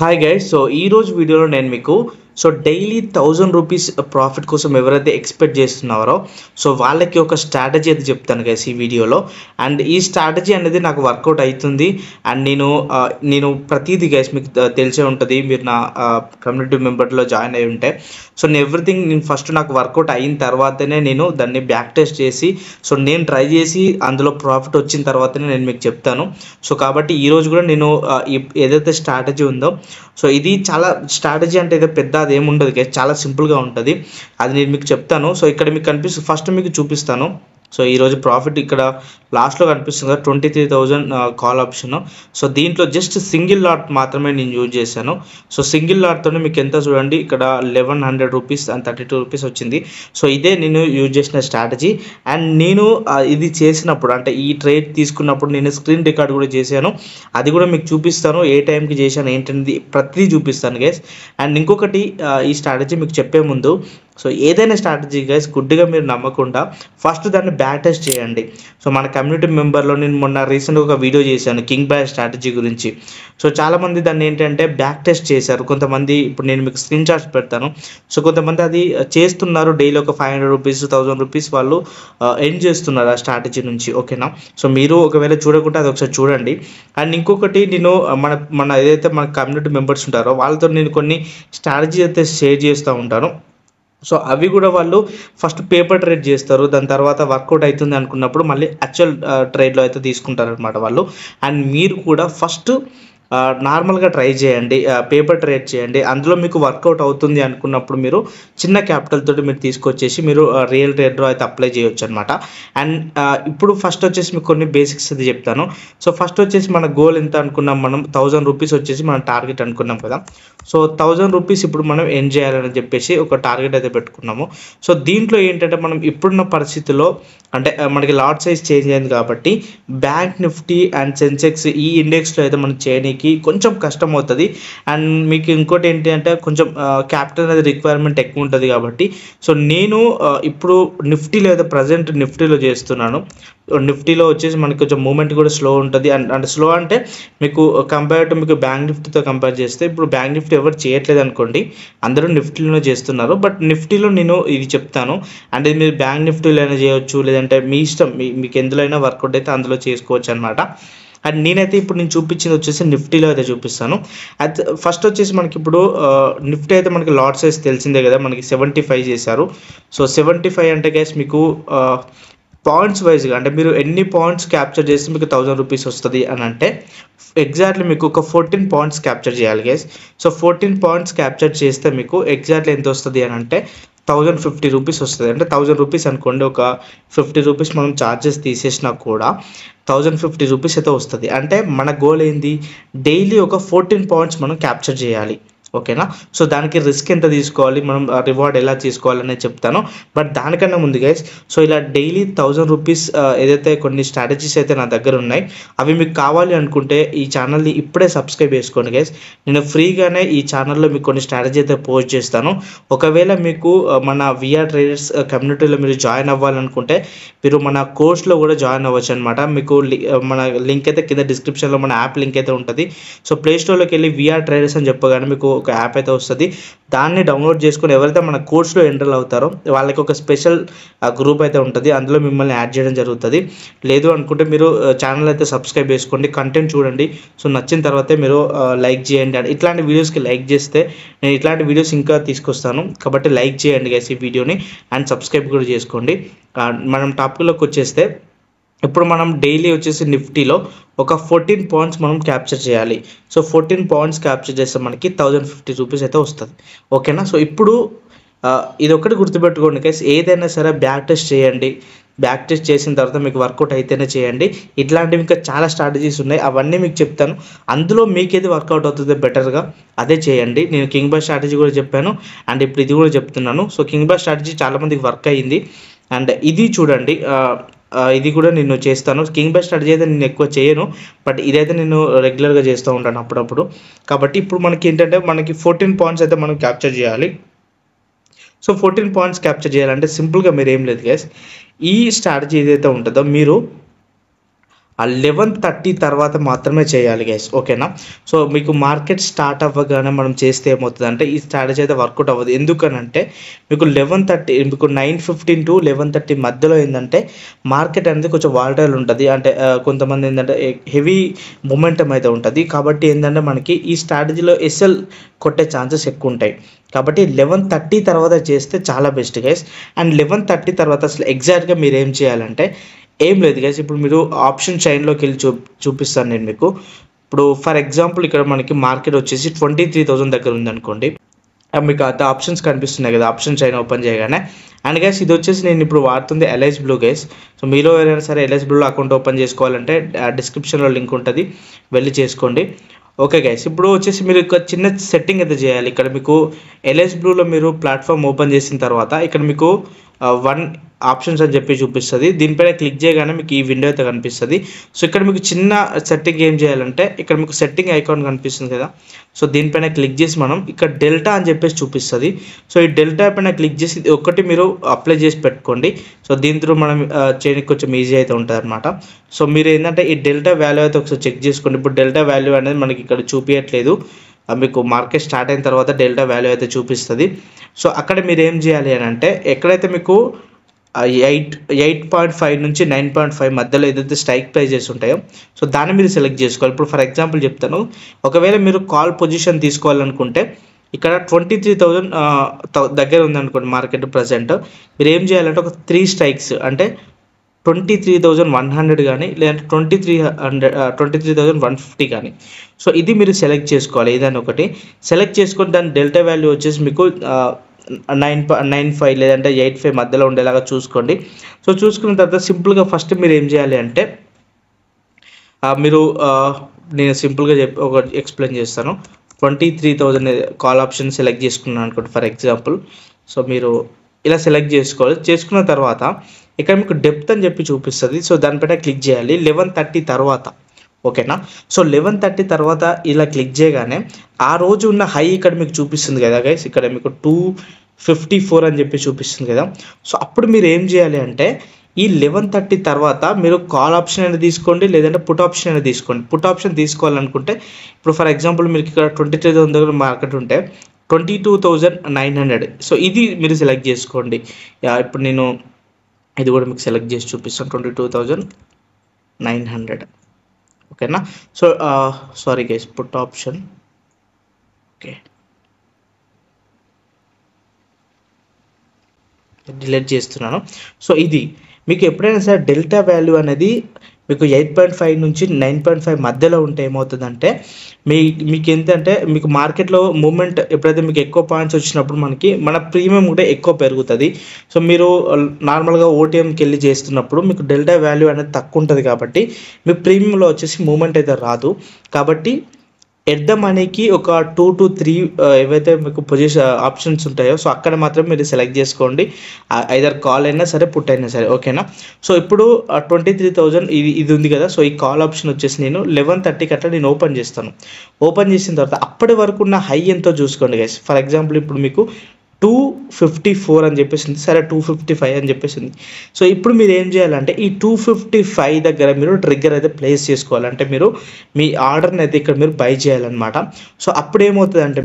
Hi guys. So ఈ రోజు వీడియోలో నేను మీకు డైలీ 1000 రూపీస్ ప్రాఫిట్ కోసం ఎవరైతే ఎక్స్పెక్ట్ చేస్తున్నారో వాళ్ళకి ఒక స్ట్రాటజీ అయితే చెప్తాను గైస్ ఈ వీడియోలో. అండ్ ఈ స్ట్రాటజీ అనేది నాకు వర్కౌట్ అవుతుంది. అండ్ నేను ప్రతిదీ గైస్ మీకు తెలిసే ఉంటుంది, మీరు నా కమ్యూనిటీ మెంబర్లో జాయిన్ అయి ఉంటే. నేను ఎవ్రీథింగ్ ఫస్ట్ నాకు వర్కౌట్ అయిన తర్వాతనే నేను దాన్ని బ్యాక్ టెస్ట్ చేసి నేను ట్రై చేసి అందులో ప్రాఫిట్ వచ్చిన తర్వాతనే నేను మీకు చెప్తాను. కాబట్టి ఈరోజు కూడా నేను ఏదైతే స్ట్రాటజీ ఉందో ఇది చాలా స్ట్రాటజీ అంటే ఏదో పెద్ద అదేముండదు గైస్, చాలా సింపుల్గా ఉంటుంది. అది నేను మీకు చెప్తాను. ఇక్కడ మీకు కనిపిస్తుంది, ఫస్ట్ మీకు చూపిస్తాను. ఈరోజు ప్రాఫిట్ ఇక్కడ లాస్ట్లో కనిపిస్తుంది 23,000 కాల్ ఆప్షన్. దీంట్లో జస్ట్ సింగిల్ లాట్ మాత్రమే నేను యూజ్ చేశాను. సింగిల్ లాట్తోనే మీకు ఎంత చూడండి, ఇక్కడ 1100 రూపీస్ అండ్ 32 రూపీస్ వచ్చింది. ఇదే నేను యూజ్ చేసిన స్ట్రాటజీ. అండ్ నేను ఇది చేసినప్పుడు అంటే ఈ ట్రేడ్ తీసుకున్నప్పుడు నేను స్క్రీన్ రికార్డ్ కూడా చేశాను. అది కూడా మీకు చూపిస్తాను, ఏ టైంకి చేశాను ఏంటనేది ప్రతిదీ చూపిస్తాను గైస్. అండ్ ఇంకొకటి, ఈ స్ట్రాటజీ మీకు చెప్పే ముందు ఏదైనా స్ట్రాటజీ గైస్ గుడ్డిగా మీరు నమ్మకుండా ఫస్ట్ దాన్ని బ్యాక్ టెస్ట్ చేయండి. మన కమ్యూనిటీ మెంబర్లో నేను మొన్న రీసెంట్గా ఒక వీడియో చేశాను కింగ్ బ్యాష్ స్ట్రాటజీ గురించి. చాలామంది దాన్ని ఏంటంటే బ్యాక్ టెస్ట్ చేశారు. కొంతమంది ఇప్పుడు నేను మీకు స్క్రీన్ షాట్స్ పెడతాను. కొంతమంది అది చేస్తున్నారు, డైలీ ఒక 500 రూపీస్ 1000 రూపీస్ వాళ్ళు ఎర్న్ చేస్తున్నారు ఆ స్ట్రాటజీ నుంచి. ఓకేనా? మీరు ఒకవేళ చూడకుంటే అది ఒకసారి చూడండి. అండ్ ఇంకొకటి, నేను మన ఏదైతే మన కమ్యూనిటీ మెంబర్స్ ఉంటారో వాళ్ళతో నేను కొన్ని స్ట్రాటజీ అయితే షేర్ చేస్తూ ఉంటాను. అవి కూడా వాళ్ళు ఫస్ట్ పేపర్ ట్రేడ్ చేస్తారు, దాని తర్వాత వర్కౌట్ అవుతుంది అనుకున్నప్పుడు మళ్ళీ యాక్చువల్ ట్రేడ్లో అయితే తీసుకుంటారు అనమాట వాళ్ళు. అండ్ మీరు కూడా ఫస్ట్ నార్మల్గా ట్రై చేయండి, పేపర్ ట్రేడ్ చేయండి. అందులో మీకు వర్కౌట్ అవుతుంది అనుకున్నప్పుడు మీరు చిన్న క్యాపిటల్ తోటి మీరు తీసుకొచ్చేసి మీరు రియల్ ట్రేడ్లో అయితే అప్లై చేయొచ్చు అనమాట. అండ్ ఇప్పుడు ఫస్ట్ వచ్చేసి మీకు కొన్ని బేసిక్స్ అయితే చెప్తాను. ఫస్ట్ వచ్చేసి మన గోల్ ఎంత అనుకున్నాం, మనం 1000 రూపీస్ వచ్చేసి మనం టార్గెట్ అనుకున్నాం కదా. 1000 రూపీస్ ఇప్పుడు మనం ఎర్న్ చేయాలని చెప్పేసి ఒక టార్గెట్ అయితే పెట్టుకున్నాము. దీంట్లో ఏంటంటే మనం ఇప్పుడున్న పరిస్థితుల్లో అంటే మనకి లాట్ సైజ్ చేంజ్ అయింది కాబట్టి బ్యాంక్ నిఫ్టీ అండ్ సెన్సెక్స్ ఈ ఇండెక్స్లో అయితే మనం చేయడానికి కొంచెం కష్టం అవుతుంది. అండ్ మీకు ఇంకోటి ఏంటి అంటే కొంచెం క్యాపిటల్ అనేది రిక్వైర్మెంట్ ఎక్కువ ఉంటుంది కాబట్టి నేను ఇప్పుడు నిఫ్టీలో అయితే ప్రజెంట్ నిఫ్టీలో చేస్తున్నాను. నిఫ్టీలో వచ్చేసి మనకి కొంచెం మూమెంట్ కూడా స్లో ఉంటుంది. అండ్ స్లో అంటే మీకు కంపేర్ టు మీకు బ్యాంక్ నిఫ్టీతో కంపేర్ చేస్తే ఇప్పుడు బ్యాంక్ నిఫ్టీ ఎవరు చేయట్లేదు అనుకోండి, అందరూ నిఫ్టీలోనే చేస్తున్నారు. బట్ నిఫ్టీలో నేను ఇది చెప్తాను. అంటే మీరు బ్యాంక్ నిఫ్టీలో అయినా చేయొచ్చు, లేదంటే మీ ఇష్టం, మీకు ఎందులో అయినా వర్కౌట్ అయితే అందులో చేసుకోవచ్చు అనమాట. అండ్ నేనైతే ఇప్పుడు నేను చూపించింది వచ్చేసి నిఫ్టీలో అయితే చూపిస్తాను. అయితే ఫస్ట్ వచ్చేసి మనకి ఇప్పుడు నిఫ్టీ అయితే మనకి లాట్ సైజ్ తెలిసిందే కదా, మనకి 75 చేశారు. 75 అంటే గైస్ మీకు పాయింట్స్ వైజ్గా అంటే మీరు ఎన్ని పాయింట్స్ క్యాప్చర్ చేస్తే మీకు 1000 రూపీస్ వస్తుంది అని అంటే ఎగ్జాక్ట్లీ మీకు ఒక 14 పాయింట్స్ క్యాప్చర్ చేయాలి గైస్. 14 పాయింట్స్ క్యాప్చర్ చేస్తే మీకు ఎగ్జాక్ట్లీ ఎంత వస్తుంది అని అంటే 1050 రూపీస్ వస్తుంది. అంటే 1000 రూపీస్ అనుకోండి, ఒక 50 రూపీస్ మనం ఛార్జెస్ తీసేసినా కూడా 1050 రూపీస్ అయితే వస్తుంది. అంటే మన గోల్ ఏంది, డైలీ ఒక 14 పాయింట్స్ మనం క్యాప్చర్ చేయాలి. ఓకేనా? దానికి రిస్క్ ఎంత తీసుకోవాలి, మనం రివార్డ్ ఎలా తీసుకోవాలనే చెప్తాను. బట్ దానికన్నా ముందు గైస్ ఇలా డైలీ 1000 రూపీస్ ఏదైతే కొన్ని స్ట్రాటజీస్ అయితే నా దగ్గర ఉన్నాయి, అవి మీకు కావాలి అనుకుంటే ఈ ఛానల్ని ఇప్పుడే సబ్స్క్రైబ్ చేసుకోండి గైస్. నేను ఫ్రీగానే ఈ ఛానల్లో మీకు కొన్ని స్ట్రాటజీ అయితే పోస్ట్ చేస్తాను. ఒకవేళ మీకు మన విఆర్ ట్రేడర్స్ కమ్యూనిటీలో మీరు జాయిన్ అవ్వాలనుకుంటే మీరు మన కోర్స్లో కూడా జాయిన్ అవ్వచ్చు అనమాట. మీకు మన లింక్ అయితే కింద డిస్క్రిప్షన్లో మన యాప్ లింక్ అయితే ఉంటుంది. ప్లేస్టోర్లోకి వెళ్ళి విఆర్ ట్రేడర్స్ అని చెప్పగానే మీకు ఒక యాప్ అయితే వస్తుంది. దాన్ని డౌన్లోడ్ చేసుకొని ఎవరైతే మన కోర్స్లో ఎన్రోల్ అవుతారో వాళ్ళకి ఒక స్పెషల్ గ్రూప్ అయితే ఉంటుంది, అందులో మిమ్మల్ని యాడ్ చేయడం జరుగుతుంది. లేదు అనుకుంటే మీరు ఛానల్ అయితే సబ్స్క్రైబ్ చేసుకోండి, కంటెంట్ చూడండి. నచ్చిన తర్వాతే మీరు లైక్ చేయండి. అండ్ ఇట్లాంటి వీడియోస్కి లైక్ చేస్తే నేను ఇట్లాంటి వీడియోస్ ఇంకా తీసుకొస్తాను. కాబట్టి లైక్ చేయండి గైస్ ఈ వీడియోని, అండ్ సబ్స్క్రైబ్ కూడా చేసుకోండి. మనం టాపిక్లోకి వచ్చేస్తే ఇప్పుడు మనం డైలీ వచ్చేసి నిఫ్టీలో ఒక 14 పాయింట్స్ మనం క్యాప్చర్ చేయాలి. 14 పాయింట్స్ క్యాప్చర్ చేస్తే మనకి 1050 రూపీస్ అయితే వస్తుంది. ఓకేనా? ఇప్పుడు ఇది ఒకటి గుర్తుపెట్టుకోండి గైస్, ఏదైనా సరే బ్యాక్ టెస్ట్ చేయండి. బ్యాక్ టెస్ట్ చేసిన తర్వాత మీకు వర్కౌట్ అయితేనే చేయండి. ఇట్లాంటివి ఇంకా చాలా స్ట్రాటజీస్ ఉన్నాయి, అవన్నీ మీకు చెప్తాను. అందులో మీకు ఏది వర్కౌట్ అవుతుందో బెటర్గా అదే చేయండి. నేను కింగ్ బాష్ స్ట్రాటజీ కూడా చెప్పాను, అండ్ ఇప్పుడు ఇది కూడా చెప్తున్నాను. కింగ్ బాష్ స్ట్రాటజీ చాలామందికి వర్క్ అయ్యింది. అండ్ ఇది చూడండి, ఇది కూడా నేను చేస్తాను. కింగ్ బాష్ స్ట్రాటజీ అయితే నేను ఎక్కువ చేయను, బట్ ఇదైతే నేను రెగ్యులర్గా చేస్తూ ఉంటాను అప్పుడప్పుడు. కాబట్టి ఇప్పుడు మనకి ఏంటంటే మనకి 14 పాయింట్స్ అయితే మనం క్యాప్చర్ చేయాలి. 14 పాయింట్స్ క్యాప్చర్ చేయాలంటే సింపుల్గా మీరు ఏం లేదు గైస్, ఈ స్ట్రాటజీ ఏదైతే ఉంటుందో మీరు ఆ 11:30 తర్వాత మాత్రమే చేయాలి గైస్, ఓకేనా. సో మీకు మార్కెట్ స్టార్ట్ అవ్వగానే మనం చేస్తే ఏమవుతుందంటే ఈ స్ట్రాటజీ అయితే వర్కౌట్ అవ్వదు. ఎందుకనంటే మీకు 11:30 మీకు 9:15 to 11:30 మధ్యలో ఏంటంటే మార్కెట్ అనేది కొంచెం వాలటైల్ ఉంటుంది. అంటే కొంతమంది ఏంటంటే హెవీ మొమెంటం అయితే ఉంటుంది. కాబట్టి ఏంటంటే మనకి ఈ స్ట్రాటజీలో ఎస్ఎల్ కొట్టే ఛాన్సెస్ ఎక్కువ ఉంటాయి. కాబట్టి 11:30 తర్వాత చేస్తే చాలా బెస్ట్ గైస్. అండ్ 11:30 తర్వాత అసలు ఎగ్జాక్ట్గా మీరు ఏం చేయాలంటే ఏం లేదు గైస్. ఇప్పుడు మీరు ఆప్షన్ చైన్లోకి వెళ్ళి చూపిస్తాను నేను మీకు. ఇప్పుడు ఫర్ ఎగ్జాంపుల్ ఇక్కడ మనకి మార్కెట్ వచ్చేసి 23,000 దగ్గర ఉందనుకోండి. మీకు అంత ఆప్షన్స్ కనిపిస్తున్నాయి కదా ఆప్షన్ చైన్ ఓపెన్ చేయగానే. అండ్ గైస్ ఇది వచ్చేసి నేను ఇప్పుడు వాడుతుంది ఎల్ఐసి బ్లూ గైస్. సో మీలో ఎవరైనా సరే ఎల్ఐసి బ్లూలో అకౌంట్ ఓపెన్ చేసుకోవాలంటే డిస్క్రిప్షన్లో లింక్ ఉంటుంది, వెళ్ళి చేసుకోండి. ఓకే గైస్, ఇప్పుడు వచ్చేసి మీరు ఒక చిన్న సెట్టింగ్ అయితే చేయాలి. ఇక్కడ మీకు ఎల్ఐసి బ్లూలో మీరు ప్లాట్ఫామ్ ఓపెన్ చేసిన తర్వాత ఇక్కడ మీకు 1 ఆప్షన్స్ అని చెప్పి చూపిస్తుంది. దీనిపైన క్లిక్ చేయగానే మీకు ఈ విండో అయితే కనిపిస్తుంది. సో ఇక్కడ మీకు చిన్న సెట్టింగ్ ఏం చేయాలంటే ఇక్కడ మీకు సెట్టింగ్ ఐకాన్ కనిపిస్తుంది కదా, సో దీనిపైన క్లిక్ చేసి మనం ఇక్కడ డెల్టా అని చెప్పేసి చూపిస్తుంది. సో ఈ డెల్టా పైన క్లిక్ చేసి ఒకటి మీరు అప్లై చేసి పెట్టుకోండి. సో దీని త్రూ మనం చేయడానికి కొంచెం ఈజీ అయితే ఉంటుంది అనమాట. సో మీరు ఏంటంటే ఈ డెల్టా వాల్యూ అయితే ఒకసారి చెక్ చేసుకోండి. ఇప్పుడు డెల్టా వాల్యూ అనేది మనకి ఇక్కడ చూపించట్లేదు, మీకు మార్కెట్ స్టార్ట్ అయిన తర్వాత డెల్టా వాల్యూ అయితే చూపిస్తుంది. సో అక్కడ మీరు ఏం చేయాలి అని అంటే ఎక్కడైతే మీకు 8.5 నుంచి 9.5 మధ్యలో ఏదైతే స్ట్రైక్ ప్రైజెస్ ఉంటాయో సో దాన్ని మీరు సెలెక్ట్ చేసుకోవాలి. ఇప్పుడు ఫర్ ఎగ్జాంపుల్ చెప్తాను, ఒకవేళ మీరు కాల్ పొజిషన్ తీసుకోవాలనుకుంటే ఇక్కడ 23,000 దగ్గర ఉందనుకోండి మార్కెట్ ప్రజెంట్, మీరు ఏం చేయాలంటే ఒక 3 స్ట్రైక్స్ అంటే 23,100 కానీ లేదంటే 23,150 కానీ, సో ఇది మీరు సెలెక్ట్ చేసుకోవాలి. ఏదైనా ఒకటి సెలెక్ట్ చేసుకొని దాని డెల్టా వాల్యూ వచ్చేసి మీకు 9.95 లేదంటే 8.5 మధ్యలో ఉండేలాగా చూసుకోండి. సో చూసుకున్న తర్వాత సింపుల్గా ఫస్ట్ మీరు ఏం చేయాలి అంటే మీరు నేను సింపుల్గా ఒక ఎక్స్ప్లెయిన్ చేస్తాను. 23,000 కాల్ ఆప్షన్ సెలెక్ట్ చేసుకున్నాను అనుకోండి ఫర్ ఎగ్జాంపుల్. సో మీరు ఇలా సెలెక్ట్ చేసుకోవాలి. చేసుకున్న తర్వాత ఇక్కడ మీకు డెప్త్ అని చెప్పి చూపిస్తుంది. సో దానిపైన క్లిక్ చేయాలి 11:30 తర్వాత, ఓకేనా. సో 11:30 తర్వాత ఇలా క్లిక్ చేయగానే ఆ రోజు ఉన్న హై ఇక్కడ మీకు చూపిస్తుంది కదా గైస్, ఇక్కడ మీకు 254 అని చెప్పి చూపిస్తుంది కదా. సో అప్పుడు మీరు ఏం చేయాలి అంటే ఈ 11:30 తర్వాత మీరు కాల్ ఆప్షన్ అనేది తీసుకోండి లేదంటే పుట్ ఆప్షన్ అనేది తీసుకోండి. పుట్ ఆప్షన్ తీసుకోవాలనుకుంటే ఇప్పుడు ఫర్ ఎగ్జాంపుల్ మీరు ఇక్కడ 23,000 దగ్గర మార్కెట్ ఉంటే 22,900, సో ఇది మీరు సెలెక్ట్ చేసుకోండి. ఇప్పుడు నేను ఇది కూడా మీకు సెలెక్ట్ చేసి చూపిస్తాను 22,900, ఓకేనా. So sorry guys, put option, okay delete చేస్తున్నాను. సో ఇది మీకు ఎప్పుడైనా సరే డెల్టా వాల్యూ అనేది మీకు 8.5 నుంచి 9.5 మధ్యలో ఉంటే ఏమవుతుందంటే మీకు ఏంటంటే మీకు మార్కెట్లో మూమెంట్ ఎప్పుడైతే మీకు ఎక్కువ పాయింట్స్ వచ్చినప్పుడు మన ప్రీమియం కూడా ఎక్కువ పెరుగుతుంది. సో మీరు నార్మల్గా ఓటీఎంకి వెళ్ళి చేస్తున్నప్పుడు మీకు డెల్టా వాల్యూ అనేది తక్కువ ఉంటుంది కాబట్టి మీ ప్రీమియంలో వచ్చేసి మూమెంట్ అయితే రాదు. కాబట్టి ఎట్ ద మనీకి ఒక 2 to 3 ఏవైతే మీకు పొజిషన్ ఆప్షన్స్ ఉంటాయో సో అక్కడ మాత్రం మీరు సెలెక్ట్ చేసుకోండి. ఐదర్ కాల్ అయినా సరే పుట్ అయినా సరే, ఓకేనా. సో ఇప్పుడు 23,000 ఇది ఉంది కదా. సో ఈ కాల్ ఆప్షన్ వచ్చేసి నేను 11:30 అట్లా నేను ఓపెన్ చేస్తాను. ఓపెన్ చేసిన తర్వాత అప్పటి వరకు ఉన్న హై ఎంతో చూసుకోండి గైస్. ఫర్ ఎగ్జాంపుల్ ఇప్పుడు మీకు 254 అని చెప్పేసింది, సరే 255 అని చెప్పేసింది. సో ఇప్పుడు మీరు ఏం చేయాలంటే ఈ 255 దగ్గర మీరు ట్రిగ్గర్ అయితే ప్లేస్ చేసుకోవాలి. అంటే మీరు మీ ఆర్డర్ని అయితే ఇక్కడ మీరు బై చేయాలన్నమాట. సో అప్పుడు ఏమవుతుంది అంటే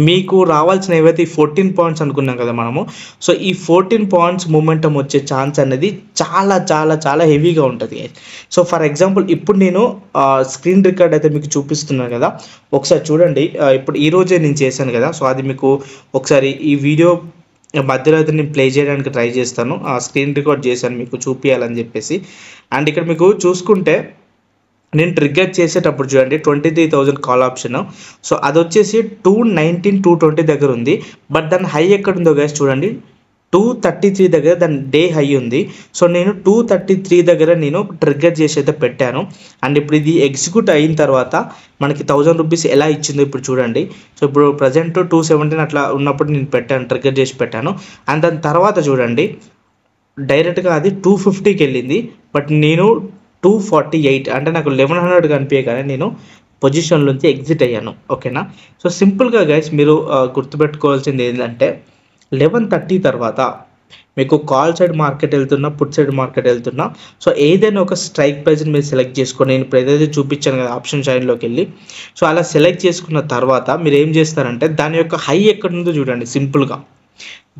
మీకు రావాల్సిన ఏవైతే 14 పాయింట్స్ అనుకున్నాం కదా మనము, సో ఈ 14 పాయింట్స్ మూమెంటం వచ్చే ఛాన్స్ అనేది చాలా చాలా చాలా హెవీగా ఉంటుంది. సో ఫర్ ఎగ్జాంపుల్ ఇప్పుడు నేను స్క్రీన్ రికార్డ్ అయితే మీకు చూపిస్తున్నాను కదా, ఒకసారి చూడండి. ఇప్పుడు ఈరోజే నేను చేశాను కదా, సో అది మీకు ఒకసారి ఈ వీడియో మధ్యలో అయితే నేను ప్లే చేయడానికి ట్రై చేస్తాను. స్క్రీన్ రికార్డ్ చేశాను మీకు చూపించాలని చెప్పేసి. అండ్ ఇక్కడ మీకు చూసుకుంటే నేను ట్రిగ్గర్ చేసేటప్పుడు చూడండి 23,000 కాల్ ఆప్షన్, సో అది వచ్చేసి 219, 220 దగ్గర ఉంది. బట్ దాని హై ఎక్కడ ఉందో గైస్ చూడండి, 233 దగ్గర దాని డే హై ఉంది. సో నేను 233 దగ్గర నేను ట్రిగ్గర్ చేసి అయితే పెట్టాను. అండ్ ఇప్పుడు ఇది ఎగ్జిక్యూట్ అయిన తర్వాత మనకి 1000 రూపీస్ ఎలా ఇచ్చిందో ఇప్పుడు చూడండి. సో ఇప్పుడు ప్రజెంట్ 217 అట్లా ఉన్నప్పుడు నేను పెట్టాను, ట్రిగ్గర్ చేసి పెట్టాను. అండ్ దాని తర్వాత చూడండి డైరెక్ట్గా అది 250కి వెళ్ళింది. బట్ నేను 248 అంటే నాకు 1100 కనిపించగానే నేను పొజిషన్లోంచి ఎగ్జిట్ అయ్యాను, ఓకేనా. సో సింపుల్గా గైస్ మీరు గుర్తుపెట్టుకోవాల్సింది ఏంటంటే 11:30 తర్వాత మీకు కాల్ సైడ్ మార్కెట్ వెళ్తున్నా, పుట్ సైడ్ మార్కెట్ వెళ్తున్నా. సో ఏదైనా ఒక స్ట్రైక్ ప్రైస్ని మీరు సెలెక్ట్ చేసుకొని, నేను ఇప్పుడు ఏదైతే చూపించాను కదా ఆప్షన్ చైన్లోకి వెళ్ళి, సో అలా సెలెక్ట్ చేసుకున్న తర్వాత మీరు ఏం చేస్తారంటే దాని యొక్క హై ఎక్కడ ఉందో చూడండి. సింపుల్గా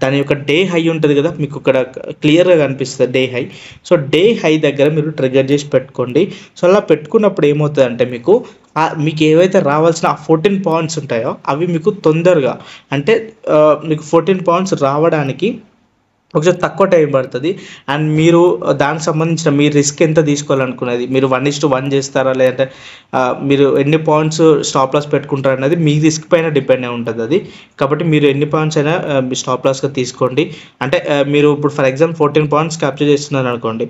దాని యొక్క డే హై ఉంటుంది కదా, మీకు ఇక్కడ క్లియర్గా కనిపిస్తుంది day high. So day high దగ్గర మీరు ట్రిగర్ చేసి పెట్టుకోండి. సో అలా పెట్టుకున్నప్పుడు ఏమవుతుంది అంటే మీకు ఏవైతే రావాల్సిన 14 పాయింట్స్ ఉంటాయో అవి మీకు తొందరగా, అంటే మీకు 14 పాయింట్స్ రావడానికి కొంచెం తక్కువ టైం పడుతుంది. అండ్ మీరు దానికి సంబంధించిన మీ రిస్క్ ఎంత తీసుకోవాలనుకున్నది, మీరు 1:1 చేస్తారా, లేదంటే మీరు ఎన్ని పాయింట్స్ స్టాప్ లాస్ పెట్టుకుంటారు అనేది మీ రిస్క్ పైన డిపెండ్ అయి ఉంటుంది అది. కాబట్టి మీరు ఎన్ని పాయింట్స్ అయినా మీ స్టాప్ లాస్గా తీసుకోండి. అంటే మీరు ఇప్పుడు ఫర్ ఎగ్జాంపుల్ 14 పాయింట్స్ క్యాప్చర్ చేస్తున్నారు అనుకోండి,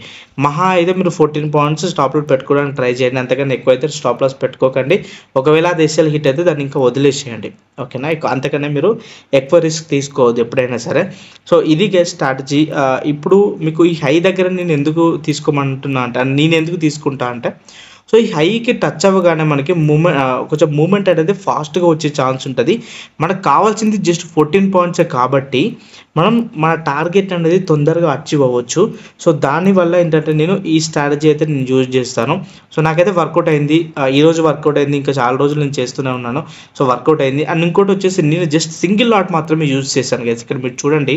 మహా అయితే మీరు 14 పాయింట్స్ స్టాప్ లాస్ పెట్టుకోవడానికి ట్రై చేయండి. అంతకన్నా ఎక్కువైతే స్టాప్ లాస్ పెట్టుకోకండి. ఒకవేళ అది ఎస్ఎల్ హిట్ అయితే దాన్ని ఇంకా వదిలేసేయండి, ఓకేనా. అంతకన్నా మీరు ఎక్కువ రిస్క్ తీసుకోవద్దు ఎప్పుడైనా సరే. సో ఇది స్టార్టజీ. ఇప్పుడు మీకు ఈ హై దగ్గర నేను ఎందుకు తీసుకోమంటున్నా అంటే, నేను ఎందుకు తీసుకుంటా అంటే, సో ఈ హైకి టచ్ అవ్వగానే మనకి కొంచెం మూమెంట్ అనేది ఫాస్ట్గా వచ్చే ఛాన్స్ ఉంటుంది. మనకు కావాల్సింది జస్ట్ 14 పాయింట్సే కాబట్టి మనం మన టార్గెట్ అనేది తొందరగా అచీవ్ అవ్వచ్చు. సో దానివల్ల ఏంటంటే నేను ఈ స్ట్రాటజీ అయితే నేను యూజ్ చేస్తాను. సో నాకైతే వర్కౌట్ అయింది, ఈరోజు వర్కౌట్ అయింది, ఇంకా చాలా రోజులు నేను చేస్తూనే ఉన్నాను. సో వర్కౌట్ అయింది. అండ్ ఇంకోటి వచ్చేసి నేను జస్ట్ సింగిల్ లాట్ మాత్రమే యూజ్ చేశాను గైస్. ఇక్కడ మీరు చూడండి,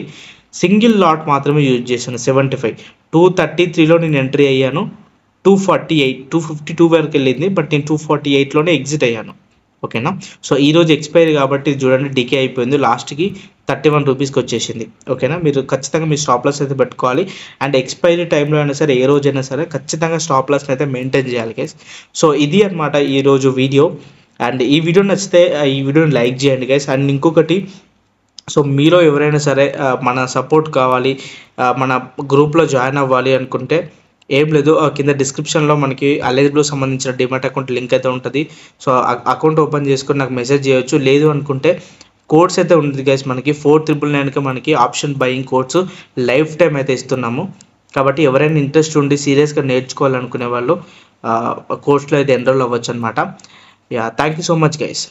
సింగిల్ లాట్ మాత్రమే యూజ్ చేశాను. 75 233లో నేను ఎంట్రీ అయ్యాను. 248 252 వరకు వెళ్ళింది, బట్ నేను 248లోనే ఎగ్జిట్ అయ్యాను, ఓకేనా. సో ఈరోజు ఎక్స్పైరీ కాబట్టి చూడండి డికే అయిపోయింది, లాస్ట్కి 31 రూపీస్కి వచ్చేసింది, ఓకేనా. మీరు ఖచ్చితంగా మీ స్టాప్ లాస్ అయితే పెట్టుకోవాలి. అండ్ ఎక్స్పైరీ టైంలో అయినా సరే, ఏ రోజైనా సరే ఖచ్చితంగా స్టాప్ లాస్ని అయితే మెయింటైన్ చేయాలి గైస్. సో ఇది అనమాట ఈరోజు వీడియో. అండ్ ఈ వీడియో నచ్చితే ఈ వీడియోని లైక్ చేయండి గైస్. అండ్ ఇంకొకటి, సో మీలో ఎవరైనా సరే మన సపోర్ట్ కావాలి, మన గ్రూప్లో జాయిన్ అవ్వాలి అనుకుంటే ఏం లేదు, కింద డిస్క్రిప్షన్లో మనకి అలైజ్బ్లో సంబంధించిన డిమాట్ అకౌంట్ లింక్ అయితే ఉంటుంది. సో అకౌంట్ ఓపెన్ చేసుకొని నాకు మెసేజ్ చేయొచ్చు. లేదు అనుకుంటే కోడ్స్ అయితే ఉంటుంది గైస్, మనకి 4999కి మనకి option buying codes life time అయితే ఇస్తున్నాము. కాబట్టి ఎవరైనా ఇంట్రెస్ట్ ఉండి సీరియస్గా నేర్చుకోవాలనుకునే వాళ్ళు కోర్స్లో అయితే ఎన్రోల్ అవ్వచ్చు అనమాట. Yeah, thank you so much guys.